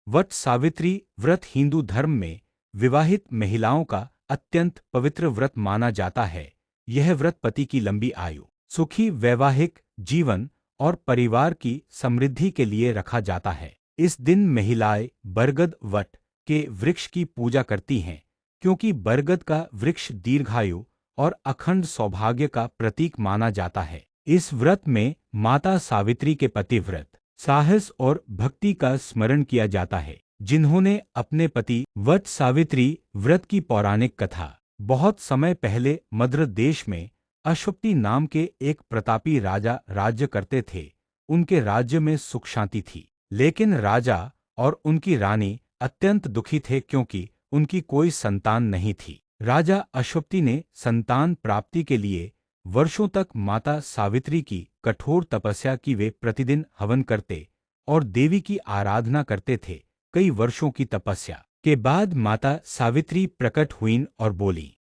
वट सावित्री व्रत हिंदू धर्म में विवाहित महिलाओं का अत्यंत पवित्र व्रत माना जाता है। यह व्रत पति की लंबी आयु, सुखी वैवाहिक जीवन और परिवार की समृद्धि के लिए रखा जाता है। इस दिन महिलाएं बरगद वट के वृक्ष की पूजा करती हैं, क्योंकि बरगद का वृक्ष दीर्घायु और अखंड सौभाग्य का प्रतीक माना जाता है। इस व्रत में माता सावित्री के पतिव्रत साहस और भक्ति का स्मरण किया जाता है, जिन्होंने अपने पति वट सावित्री व्रत की पौराणिक कथा। बहुत समय पहले मद्र देश में अश्वपति नाम के एक प्रतापी राजा राज्य करते थे। उनके राज्य में सुख शांति थी, लेकिन राजा और उनकी रानी अत्यंत दुखी थे क्योंकि उनकी कोई संतान नहीं थी। राजा अश्वपति ने संतान प्राप्ति के लिए वर्षों तक माता सावित्री की कठोर तपस्या की। वे प्रतिदिन हवन करते और देवी की आराधना करते थे। कई वर्षों की तपस्या के बाद माता सावित्री प्रकट हुईं और बोली,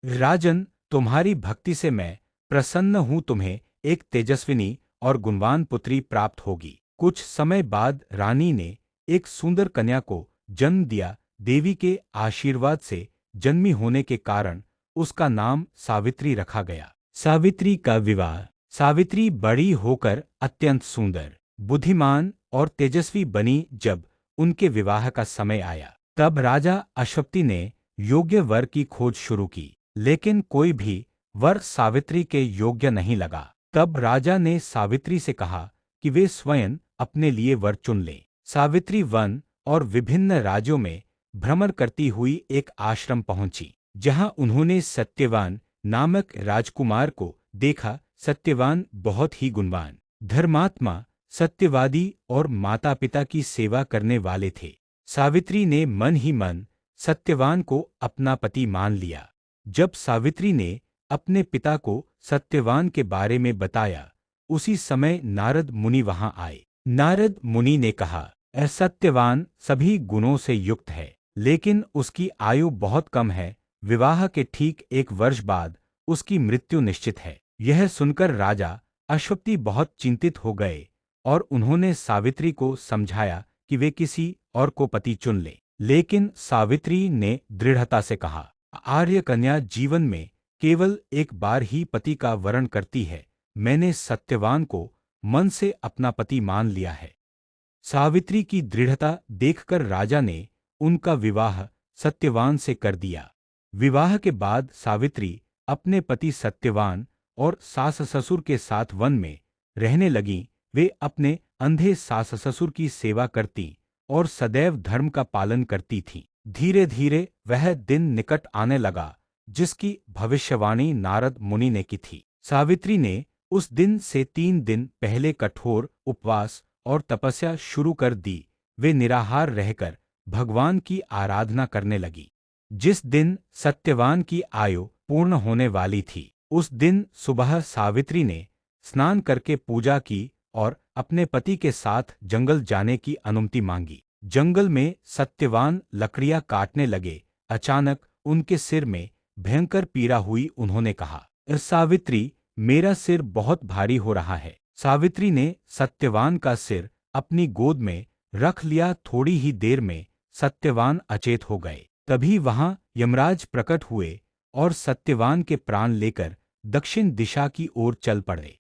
राजन, तुम्हारी भक्ति से मैं प्रसन्न हूँ। तुम्हें एक तेजस्विनी और गुणवान पुत्री प्राप्त होगी। कुछ समय बाद रानी ने एक सुंदर कन्या को जन्म दिया। देवी के आशीर्वाद से जन्मी होने के कारण उसका नाम सावित्री रखा गया। सावित्री का विवाह। सावित्री बड़ी होकर अत्यंत सुंदर, बुद्धिमान और तेजस्वी बनी। जब उनके विवाह का समय आया, तब राजा अश्वपति ने योग्य वर की खोज शुरू की, लेकिन कोई भी वर सावित्री के योग्य नहीं लगा। तब राजा ने सावित्री से कहा कि वे स्वयं अपने लिए वर चुन लें। सावित्री वन और विभिन्न राज्यों में भ्रमण करती हुई एक आश्रम पहुंची, जहां उन्होंने सत्यवान नामक राजकुमार को देखा। सत्यवान बहुत ही गुणवान, धर्मात्मा, सत्यवादी और माता पिता की सेवा करने वाले थे। सावित्री ने मन ही मन सत्यवान को अपना पति मान लिया। जब सावित्री ने अपने पिता को सत्यवान के बारे में बताया, उसी समय नारद मुनि वहां आए। नारद मुनि ने कहा, सत्यवान सभी गुणों से युक्त है, लेकिन उसकी आयु बहुत कम है। विवाह के ठीक 1 वर्ष बाद उसकी मृत्यु निश्चित है। यह सुनकर राजा अश्वपति बहुत चिंतित हो गए और उन्होंने सावित्री को समझाया कि वे किसी और को पति चुन ले। लेकिन सावित्री ने दृढ़ता से कहा, आर्य कन्या जीवन में केवल एक बार ही पति का वरण करती है। मैंने सत्यवान को मन से अपना पति मान लिया है। सावित्री की दृढ़ता देखकर राजा ने उनका विवाह सत्यवान से कर दिया। विवाह के बाद सावित्री अपने पति सत्यवान और सास ससुर के साथ वन में रहने लगीं। वे अपने अंधे सास ससुर की सेवा करती और सदैव धर्म का पालन करती थीं। धीरे धीरे वह दिन निकट आने लगा जिसकी भविष्यवाणी नारद मुनि ने की थी। सावित्री ने उस दिन से 3 दिन पहले कठोर उपवास और तपस्या शुरू कर दी। वे निराहार रहकर भगवान की आराधना करने लगी। जिस दिन सत्यवान की आयु पूर्ण होने वाली थी, उस दिन सुबह सावित्री ने स्नान करके पूजा की और अपने पति के साथ जंगल जाने की अनुमति मांगी। जंगल में सत्यवान लकड़ियां काटने लगे। अचानक उनके सिर में भयंकर पीड़ा हुई। उन्होंने कहा, सावित्री, मेरा सिर बहुत भारी हो रहा है। सावित्री ने सत्यवान का सिर अपनी गोद में रख लिया। थोड़ी ही देर में सत्यवान अचेत हो गए। तभी वहां यमराज प्रकट हुए और सत्यवान के प्राण लेकर दक्षिण दिशा की ओर चल पड़े।